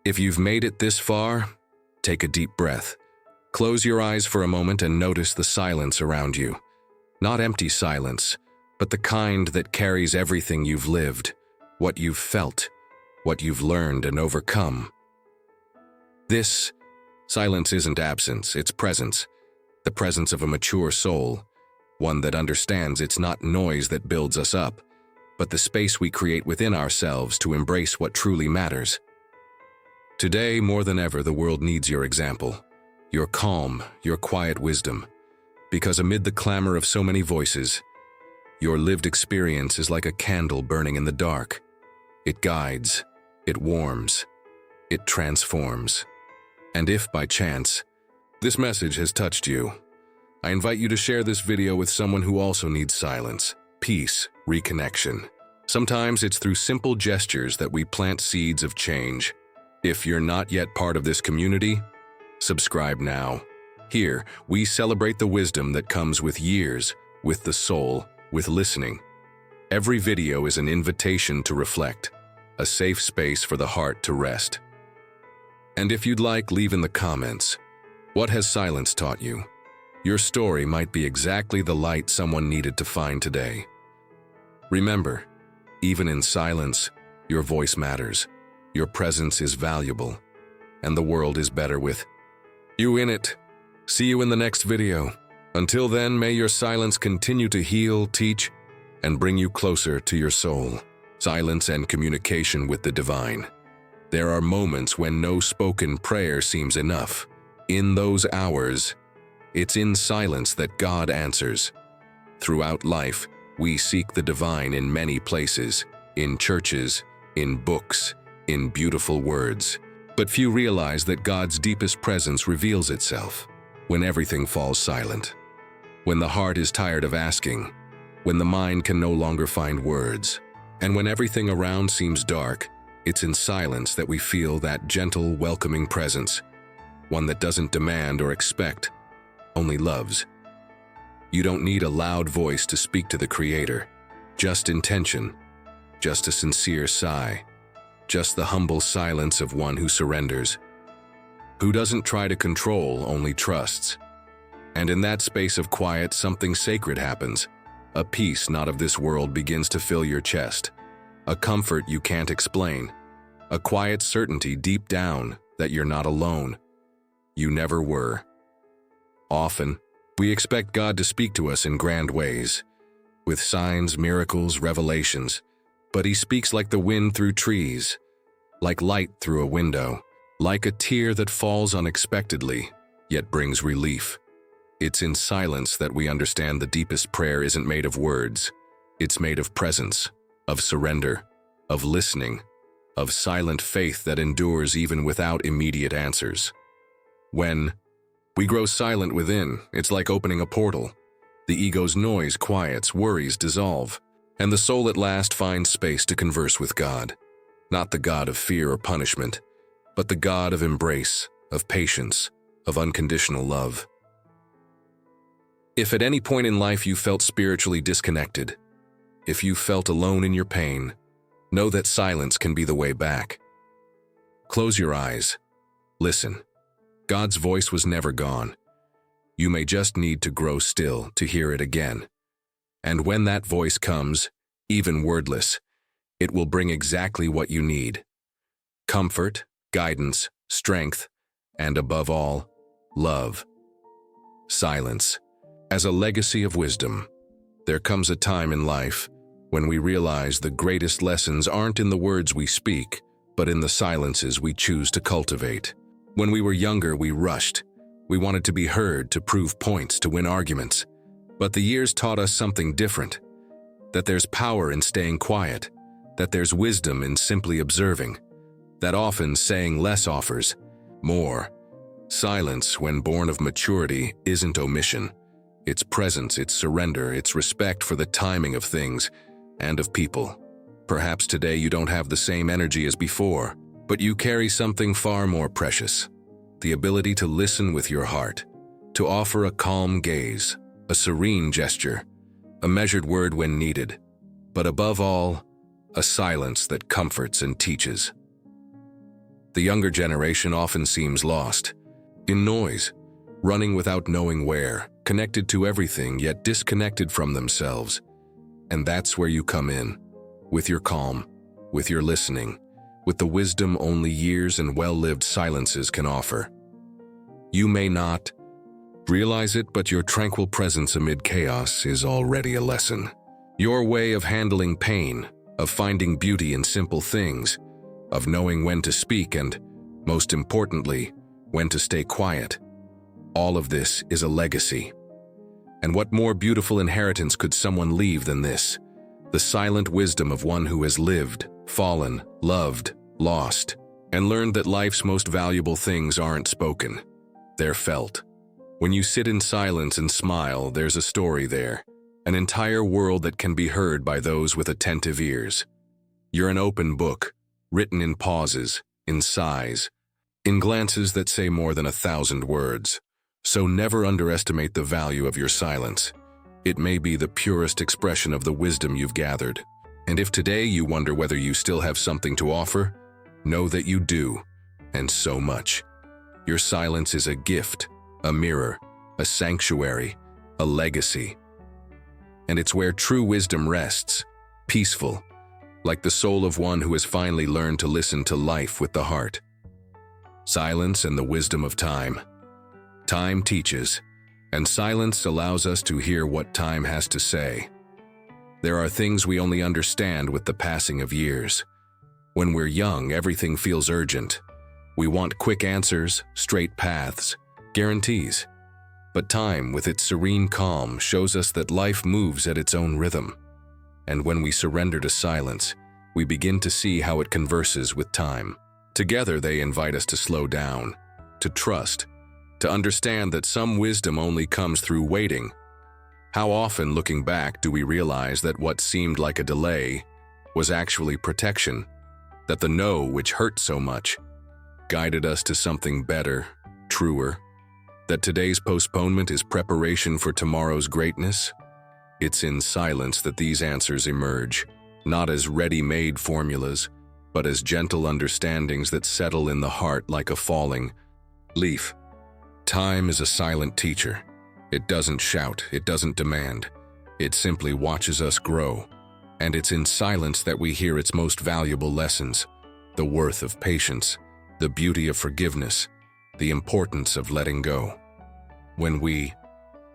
If you've made it this far, take a deep breath. Close your eyes for a moment and notice the silence around you. Not empty silence, but the kind that carries everything you've lived, what you've felt, what you've learned and overcome. This silence isn't absence, it's presence. The presence of a mature soul, one that understands it's not noise that builds us up, but the space we create within ourselves to embrace what truly matters. Today, more than ever, the world needs your example, your calm, your quiet wisdom, because amid the clamor of so many voices, your lived experience is like a candle burning in the dark. It guides, it warms, it transforms. And if, by chance, this message has touched you, I invite you to share this video with someone who also needs silence, peace, reconnection. Sometimes it's through simple gestures that we plant seeds of change. If you're not yet part of this community, subscribe now. Here, we celebrate the wisdom that comes with years, with the soul, with listening. Every video is an invitation to reflect, a safe space for the heart to rest. And if you'd like, leave in the comments, what has silence taught you? Your story might be exactly the light someone needed to find today. Remember, even in silence, your voice matters. Your presence is valuable, and the world is better with you in it. See you in the next video. Until then, may your silence continue to heal, teach, and bring you closer to your soul. Silence and communication with the divine. There are moments when no spoken prayer seems enough. In those hours, it's in silence that God answers. Throughout life, we seek the divine in many places, in churches, in books, in beautiful words. But few realize that God's deepest presence reveals itself when everything falls silent. When the heart is tired of asking, when the mind can no longer find words, and when everything around seems dark, it's in silence that we feel that gentle, welcoming presence, one that doesn't demand or expect, only loves. You don't need a loud voice to speak to the Creator, just intention, just a sincere sigh, just the humble silence of one who surrenders, who doesn't try to control, only trusts. And in that space of quiet, something sacred happens. A peace not of this world begins to fill your chest, a comfort you can't explain, a quiet certainty deep down that you're not alone. You never were. Often, we expect God to speak to us in grand ways, with signs, miracles, revelations, but He speaks like the wind through trees, like light through a window, like a tear that falls unexpectedly, yet brings relief. It's in silence that we understand the deepest prayer isn't made of words. It's made of presence, of surrender, of listening, of silent faith that endures even without immediate answers. When we grow silent within, it's like opening a portal. The ego's noise quiets, worries dissolve, and the soul at last finds space to converse with God. Not the God of fear or punishment, but the God of embrace, of patience, of unconditional love. If at any point in life you felt spiritually disconnected, if you felt alone in your pain, know that silence can be the way back. Close your eyes. Listen. God's voice was never gone. You may just need to grow still to hear it again. And when that voice comes, even wordless, it will bring exactly what you need: comfort, guidance, strength, and above all, love. Silence. As a legacy of wisdom, there comes a time in life when we realize the greatest lessons aren't in the words we speak, but in the silences we choose to cultivate. When we were younger, we rushed. We wanted to be heard, to prove points, to win arguments. But the years taught us something different, that there's power in staying quiet, that there's wisdom in simply observing, that often saying less offers more. Silence, when born of maturity, isn't omission. It's presence, it's surrender, it's respect for the timing of things and of people. Perhaps today you don't have the same energy as before, but you carry something far more precious: the ability to listen with your heart, to offer a calm gaze, a serene gesture, a measured word when needed, but above all, a silence that comforts and teaches. The younger generation often seems lost. In noise, running without knowing where, connected to everything yet disconnected from themselves. And that's where you come in, with your calm, with your listening, with the wisdom only years and well-lived silences can offer. You may not realize it, but your tranquil presence amid chaos is already a lesson. Your way of handling pain, of finding beauty in simple things, of knowing when to speak and, most importantly, when to stay quiet. All of this is a legacy. And what more beautiful inheritance could someone leave than this? The silent wisdom of one who has lived, fallen, loved, lost, and learned that life's most valuable things aren't spoken. They're felt. When you sit in silence and smile, there's a story there, an entire world that can be heard by those with attentive ears. You're an open book, written in pauses, in sighs, in glances that say more than 1,000 words. So never underestimate the value of your silence. It may be the purest expression of the wisdom you've gathered. And if today you wonder whether you still have something to offer, know that you do, and so much. Your silence is a gift, a mirror, a sanctuary, a legacy. And it's where true wisdom rests, peaceful, like the soul of one who has finally learned to listen to life with the heart. Silence and the wisdom of time. Time teaches, and silence allows us to hear what time has to say. There are things we only understand with the passing of years. When we're young, everything feels urgent. We want quick answers, straight paths, guarantees. But time, with its serene calm, shows us that life moves at its own rhythm. And when we surrender to silence, we begin to see how it converses with time. Together, they invite us to slow down, to trust, to understand that some wisdom only comes through waiting. How often, looking back, do we realize that what seemed like a delay was actually protection, that the no, which hurt so much, guided us to something better, truer, that today's postponement is preparation for tomorrow's greatness? It's in silence that these answers emerge, not as ready-made formulas, but as gentle understandings that settle in the heart like a falling leaf. Time is a silent teacher. It doesn't shout, it doesn't demand. It simply watches us grow. And it's in silence that we hear its most valuable lessons, the worth of patience, the beauty of forgiveness, the importance of letting go. When we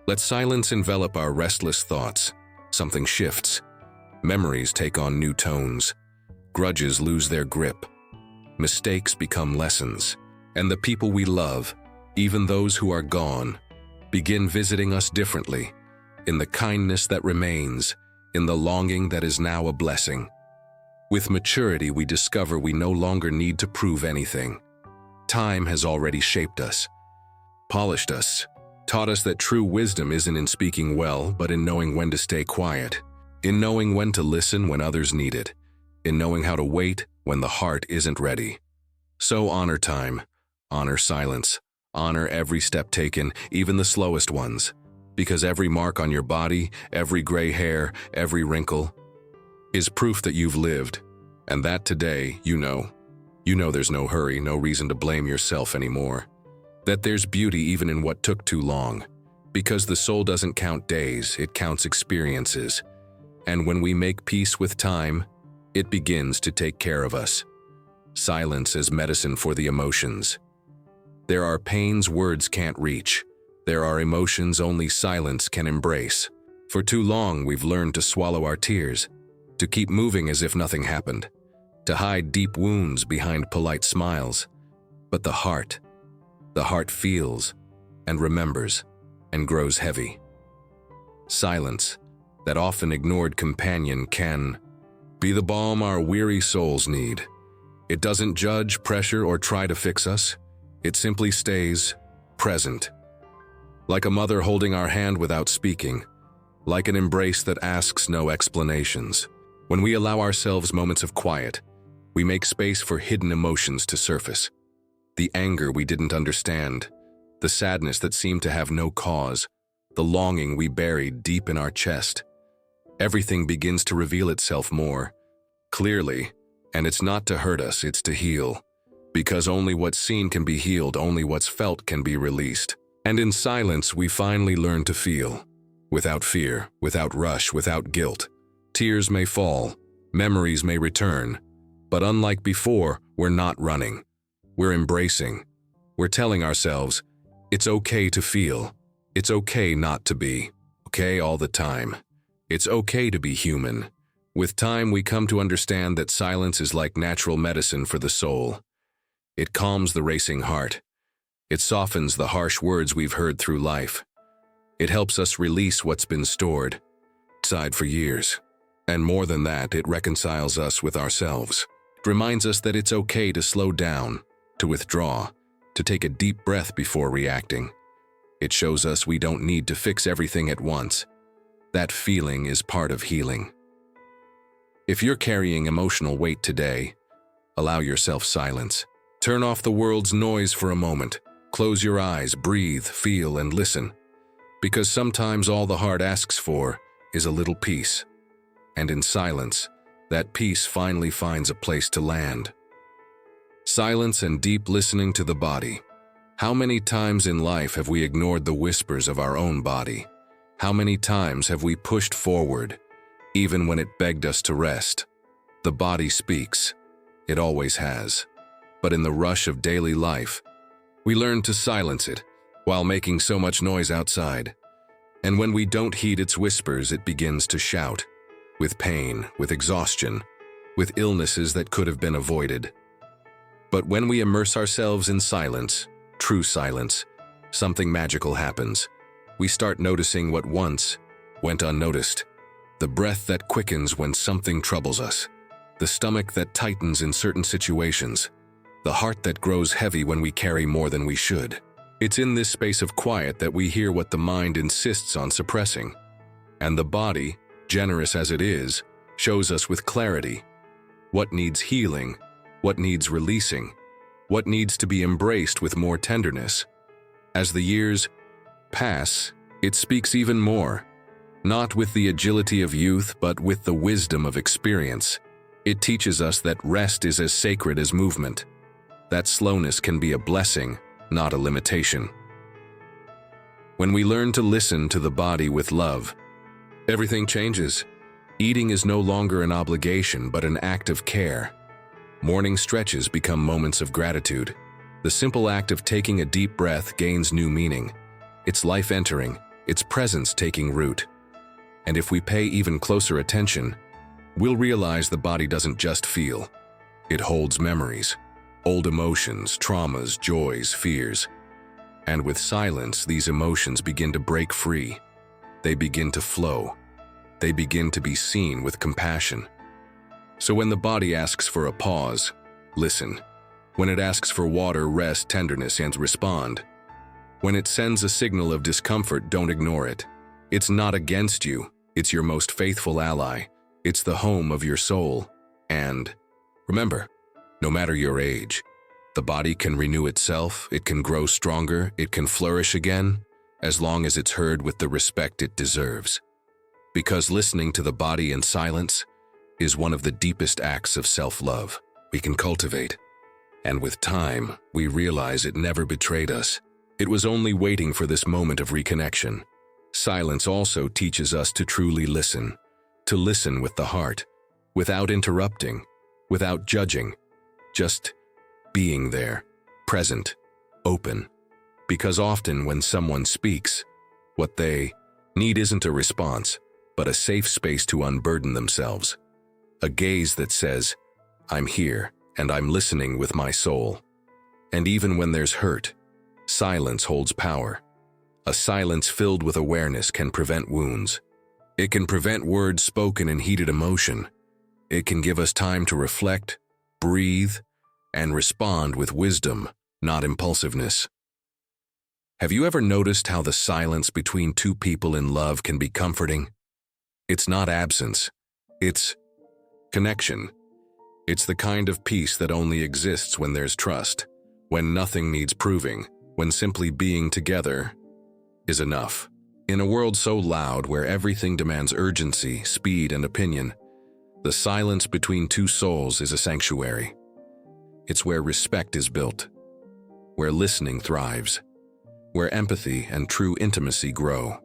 let silence envelop our restless thoughts, something shifts. Memories take on new tones. Grudges lose their grip. Mistakes become lessons. And the people we love, even those who are gone, begin visiting us differently, in the kindness that remains, in the longing that is now a blessing. With maturity, we discover we no longer need to prove anything. Time has already shaped us, polished us, taught us that true wisdom isn't in speaking well, but in knowing when to stay quiet, in knowing when to listen when others need it, in knowing how to wait when the heart isn't ready. So honor time, honor silence, honor every step taken, even the slowest ones, because every mark on your body, every gray hair, every wrinkle, is proof that you've lived, and that today, you know there's no hurry, no reason to blame yourself anymore, that there's beauty even in what took too long, because the soul doesn't count days, it counts experiences, and when we make peace with time, it begins to take care of us. Silence as medicine for the emotions. There are pains words can't reach. There are emotions only silence can embrace. For too long, we've learned to swallow our tears, to keep moving as if nothing happened, to hide deep wounds behind polite smiles. But the heart feels and remembers and grows heavy. Silence, that often ignored companion, can be the balm our weary souls need. It doesn't judge, pressure, or try to fix us. It simply stays present. Like a mother holding our hand without speaking, like an embrace that asks no explanations. When we allow ourselves moments of quiet, we make space for hidden emotions to surface. The anger we didn't understand, the sadness that seemed to have no cause, the longing we buried deep in our chest. Everything begins to reveal itself more clearly, and it's not to hurt us, it's to heal. Because only what's seen can be healed, only what's felt can be released. And in silence, we finally learn to feel. Without fear, without rush, without guilt. Tears may fall, memories may return, but unlike before, we're not running. We're embracing. We're telling ourselves, it's okay to feel. It's okay not to be. Okay all the time. It's okay to be human. With time, we come to understand that silence is like natural medicine for the soul. It calms the racing heart. It softens the harsh words we've heard through life. It helps us release what's been stored inside for years. And more than that, it reconciles us with ourselves. It reminds us that it's okay to slow down, to withdraw, to take a deep breath before reacting. It shows us we don't need to fix everything at once. That feeling is part of healing. If you're carrying emotional weight today, allow yourself silence. Turn off the world's noise for a moment. Close your eyes, breathe, feel, and listen. Because sometimes all the heart asks for is a little peace. And in silence, that peace finally finds a place to land. Silence and deep listening to the body. How many times in life have we ignored the whispers of our own body? How many times have we pushed forward, even when it begged us to rest? The body speaks. It always has. But in the rush of daily life, we learn to silence it while making so much noise outside. And when we don't heed its whispers, it begins to shout. With pain, with exhaustion, with illnesses that could have been avoided. But when we immerse ourselves in silence, true silence, something magical happens. We start noticing what once went unnoticed. The breath that quickens when something troubles us. The stomach that tightens in certain situations. The heart that grows heavy when we carry more than we should. It's in this space of quiet that we hear what the mind insists on suppressing. And the body, generous as it is, shows us with clarity what needs healing, what needs releasing, what needs to be embraced with more tenderness. As the years pass, it speaks even more, not with the agility of youth, but with the wisdom of experience. It teaches us that rest is as sacred as movement, that slowness can be a blessing, not a limitation. When we learn to listen to the body with love, everything changes. Eating is no longer an obligation, but an act of care. Morning stretches become moments of gratitude. The simple act of taking a deep breath gains new meaning. It's life entering, its presence taking root. And if we pay even closer attention, we'll realize the body doesn't just feel. It holds memories, old emotions, traumas, joys, fears. And with silence, these emotions begin to break free. They begin to flow. They begin to be seen with compassion. So when the body asks for a pause, listen. When it asks for water, rest, tenderness, and respond. When it sends a signal of discomfort, don't ignore it. It's not against you. It's your most faithful ally. It's the home of your soul. And remember, no matter your age, the body can renew itself, it can grow stronger, it can flourish again, as long as it's heard with the respect it deserves. Because listening to the body in silence is one of the deepest acts of self-love we can cultivate. And with time, we realize it never betrayed us. It was only waiting for this moment of reconnection. Silence also teaches us to truly listen, to listen with the heart, without interrupting, without judging, just being there, present, open. Because often when someone speaks, what they need isn't a response, but a safe space to unburden themselves. A gaze that says, I'm here, and I'm listening with my soul. And even when there's hurt, silence holds power. A silence filled with awareness can prevent wounds. It can prevent words spoken in heated emotion. It can give us time to reflect, breathe, and respond with wisdom, not impulsiveness. Have you ever noticed how the silence between two people in love can be comforting? It's not absence. It's connection. It's the kind of peace that only exists when there's trust, when nothing needs proving, when simply being together is enough. In a world so loud where everything demands urgency, speed, and opinion, the silence between two souls is a sanctuary. It's where respect is built, where listening thrives, where empathy and true intimacy grow.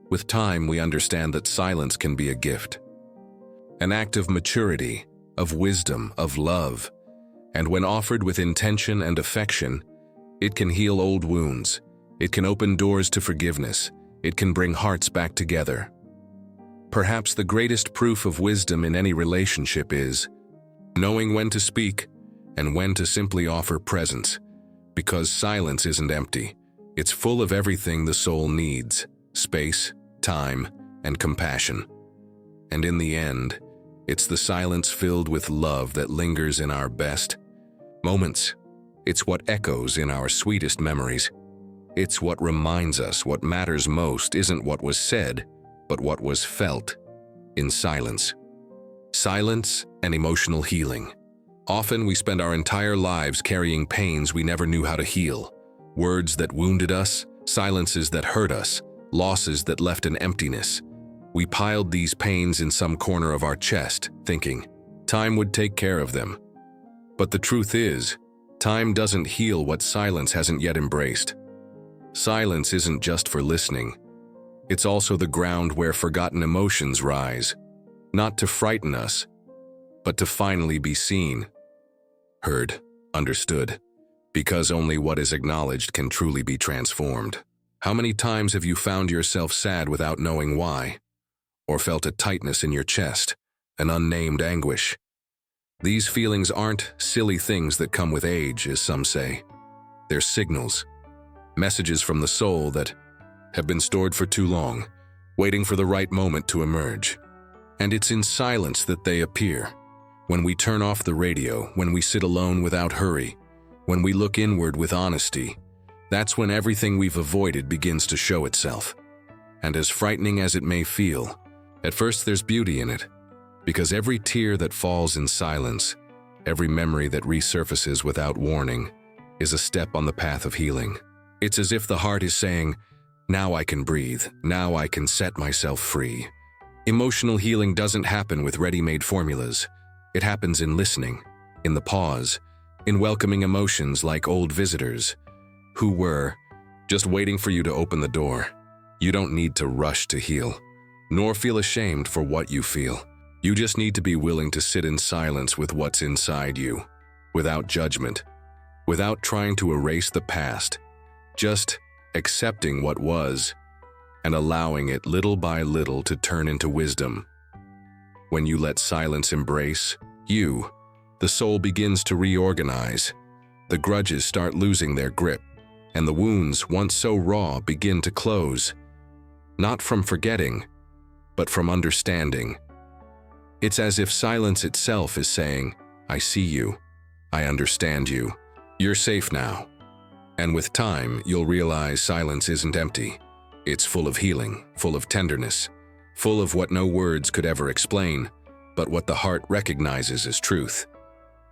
With time, we understand that silence can be a gift, an act of maturity, of wisdom, of love, and when offered with intention and affection, it can heal old wounds, it can open doors to forgiveness, it can bring hearts back together. Perhaps the greatest proof of wisdom in any relationship is knowing when to speak and when to simply offer presence, because silence isn't empty. It's full of everything the soul needs: space, time, and compassion. And in the end, it's the silence filled with love that lingers in our best moments. It's what echoes in our sweetest memories. It's what reminds us what matters most isn't what was said, but what was felt in silence. Silence and emotional healing. Often we spend our entire lives carrying pains we never knew how to heal. Words that wounded us, silences that hurt us, losses that left an emptiness. We piled these pains in some corner of our chest, thinking time would take care of them. But the truth is, time doesn't heal what silence hasn't yet embraced. Silence isn't just for listening. It's also the ground where forgotten emotions rise, not to frighten us, but to finally be seen, heard, understood, because only what is acknowledged can truly be transformed. How many times have you found yourself sad without knowing why, or felt a tightness in your chest, an unnamed anguish? These feelings aren't silly things that come with age, as some say. They're signals, messages from the soul that have been stored for too long, waiting for the right moment to emerge. And it's in silence that they appear. When we turn off the radio, when we sit alone without hurry, when we look inward with honesty, that's when everything we've avoided begins to show itself. And as frightening as it may feel, at first there's beauty in it, because every tear that falls in silence, every memory that resurfaces without warning, is a step on the path of healing. It's as if the heart is saying, "Now I can breathe, now I can set myself free." Emotional healing doesn't happen with ready-made formulas. It happens in listening, in the pause, in welcoming emotions like old visitors who were just waiting for you to open the door. You don't need to rush to heal, nor feel ashamed for what you feel. You just need to be willing to sit in silence with what's inside you, without judgment, without trying to erase the past, just accepting what was and allowing it little by little to turn into wisdom. When you let silence embrace you, the soul begins to reorganize. The grudges start losing their grip, and the wounds, once so raw, begin to close. Not from forgetting, but from understanding. It's as if silence itself is saying, "I see you, I understand you, you're safe now." And with time, you'll realize silence isn't empty. It's full of healing, full of tenderness, full of what no words could ever explain, but what the heart recognizes as truth.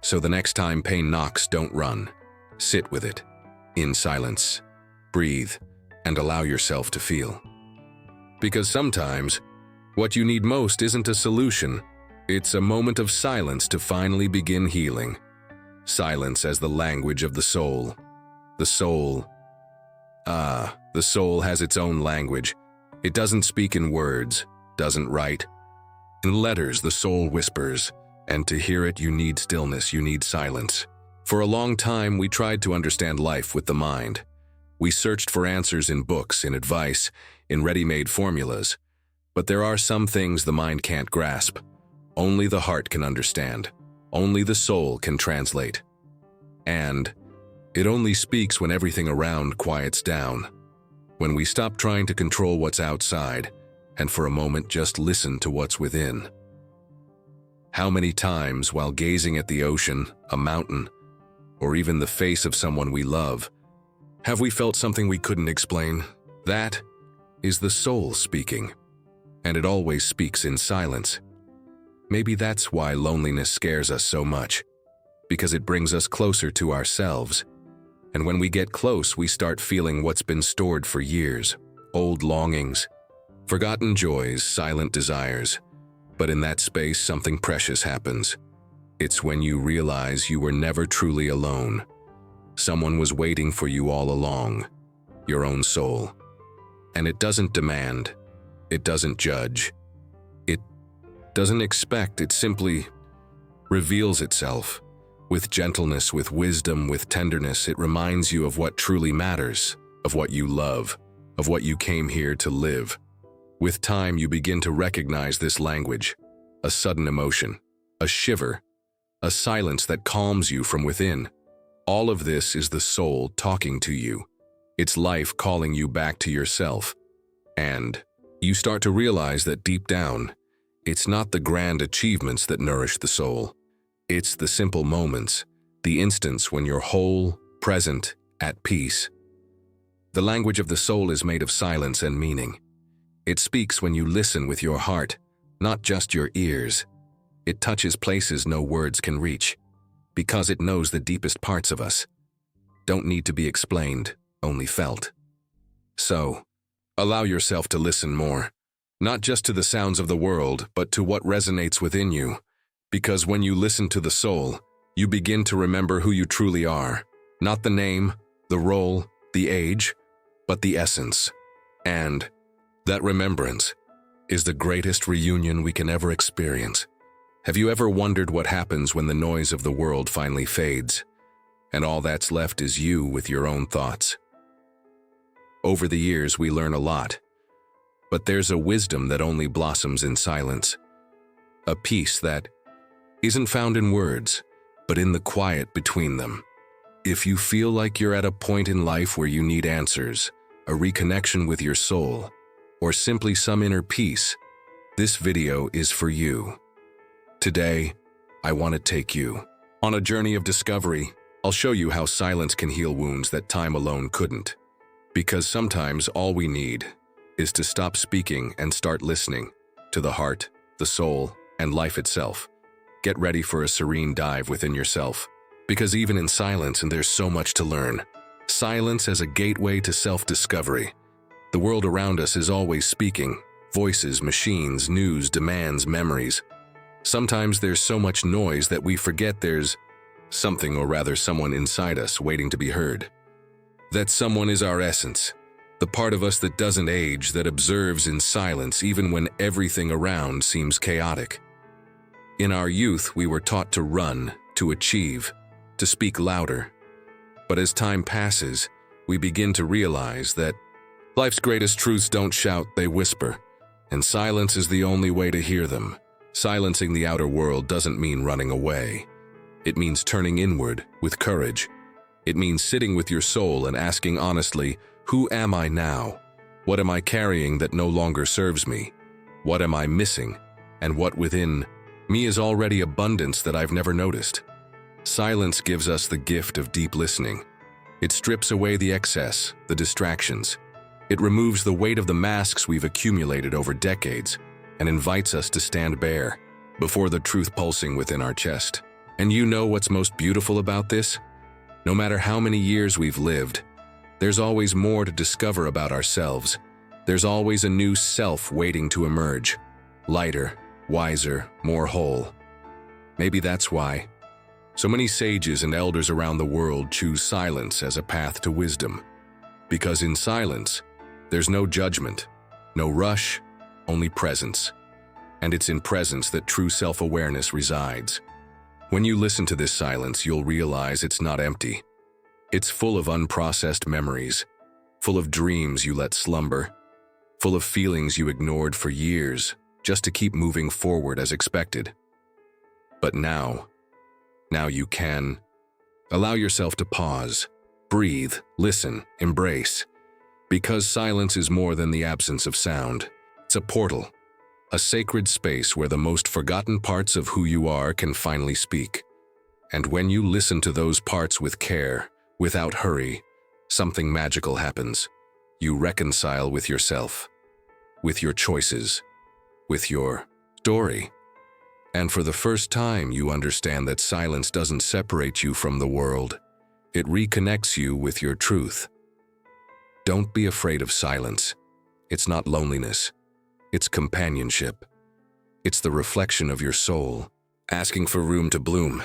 So the next time pain knocks, don't run. Sit with it, in silence. Breathe, and allow yourself to feel. Because sometimes, what you need most isn't a solution. It's a moment of silence to finally begin healing. Silence as the language of the soul. The soul has its own language. It doesn't speak in words, doesn't write. In letters, the soul whispers, and to hear it, you need stillness, you need silence. For a long time, we tried to understand life with the mind. We searched for answers in books, in advice, in ready-made formulas. But there are some things the mind can't grasp. Only the heart can understand. Only the soul can translate. And it only speaks when everything around quiets down. When we stop trying to control what's outside, and for a moment just listen to what's within. How many times, while gazing at the ocean, a mountain, or even the face of someone we love, have we felt something we couldn't explain? That is the soul speaking, and it always speaks in silence. Maybe that's why loneliness scares us so much, because it brings us closer to ourselves. And when we get close, we start feeling what's been stored for years, old longings, forgotten joys, silent desires. But in that space, something precious happens. It's when you realize you were never truly alone. Someone was waiting for you all along, your own soul. And it doesn't demand, it doesn't judge, it doesn't expect, it simply reveals itself. With gentleness, with wisdom, with tenderness, it reminds you of what truly matters, of what you love, of what you came here to live. With time, you begin to recognize this language, a sudden emotion, a shiver, a silence that calms you from within. All of this is the soul talking to you. It's life calling you back to yourself. And you start to realize that deep down, it's not the grand achievements that nourish the soul. It's the simple moments, the instants when you're whole, present, at peace. The language of the soul is made of silence and meaning. It speaks when you listen with your heart, not just your ears. It touches places no words can reach, because it knows the deepest parts of us. Don't need to be explained, only felt. So, allow yourself to listen more, not just to the sounds of the world, but to what resonates within you. Because when you listen to the soul, you begin to remember who you truly are. Not the name, the role, the age, but the essence. And that remembrance is the greatest reunion we can ever experience. Have you ever wondered what happens when the noise of the world finally fades, and all that's left is you with your own thoughts? Over the years, we learn a lot, but there's a wisdom that only blossoms in silence, a peace that isn't found in words, but in the quiet between them. If you feel like you're at a point in life where you need answers, a reconnection with your soul, or simply some inner peace, this video is for you. Today, I want to take you on a journey of discovery. I'll show you how silence can heal wounds that time alone couldn't. Because sometimes all we need is to stop speaking and start listening to the heart, the soul, and life itself. Get ready for a serene dive within yourself, because even in silence, and there's so much to learn. Silence as a gateway to self-discovery. The world around us is always speaking. Voices, machines, news, demands, memories. Sometimes there's so much noise that we forget there's something, or rather someone inside us waiting to be heard. That someone is our essence, the part of us that doesn't age, that observes in silence even when everything around seems chaotic. In our youth, we were taught to run, to achieve, to speak louder. But as time passes, we begin to realize that life's greatest truths don't shout, they whisper, and silence is the only way to hear them. Silencing the outer world doesn't mean running away. It means turning inward with courage. It means sitting with your soul and asking honestly, who am I now? What am I carrying that no longer serves me? What am I missing? And what within me is already abundance that I've never noticed? Silence gives us the gift of deep listening. It strips away the excess, the distractions. It removes the weight of the masks we've accumulated over decades and invites us to stand bare before the truth pulsing within our chest. And you know what's most beautiful about this? No matter how many years we've lived, there's always more to discover about ourselves. There's always a new self waiting to emerge, lighter, wiser, more whole. Maybe that's why so many sages and elders around the world choose silence as a path to wisdom. Because in silence, there's no judgment, no rush, only presence. And it's in presence that true self-awareness resides. When you listen to this silence, you'll realize it's not empty. It's full of unprocessed memories, full of dreams you let slumber, full of feelings you ignored for years just to keep moving forward as expected. But now you can allow yourself to pause, breathe, listen, embrace. Because silence is more than the absence of sound. It's a portal, a sacred space where the most forgotten parts of who you are can finally speak. And when you listen to those parts with care, without hurry, something magical happens. You reconcile with yourself, with your choices, with your story. And for the first time, you understand that silence doesn't separate you from the world. It reconnects you with your truth. Don't be afraid of silence. It's not loneliness. It's companionship. It's the reflection of your soul. asking for room to bloom.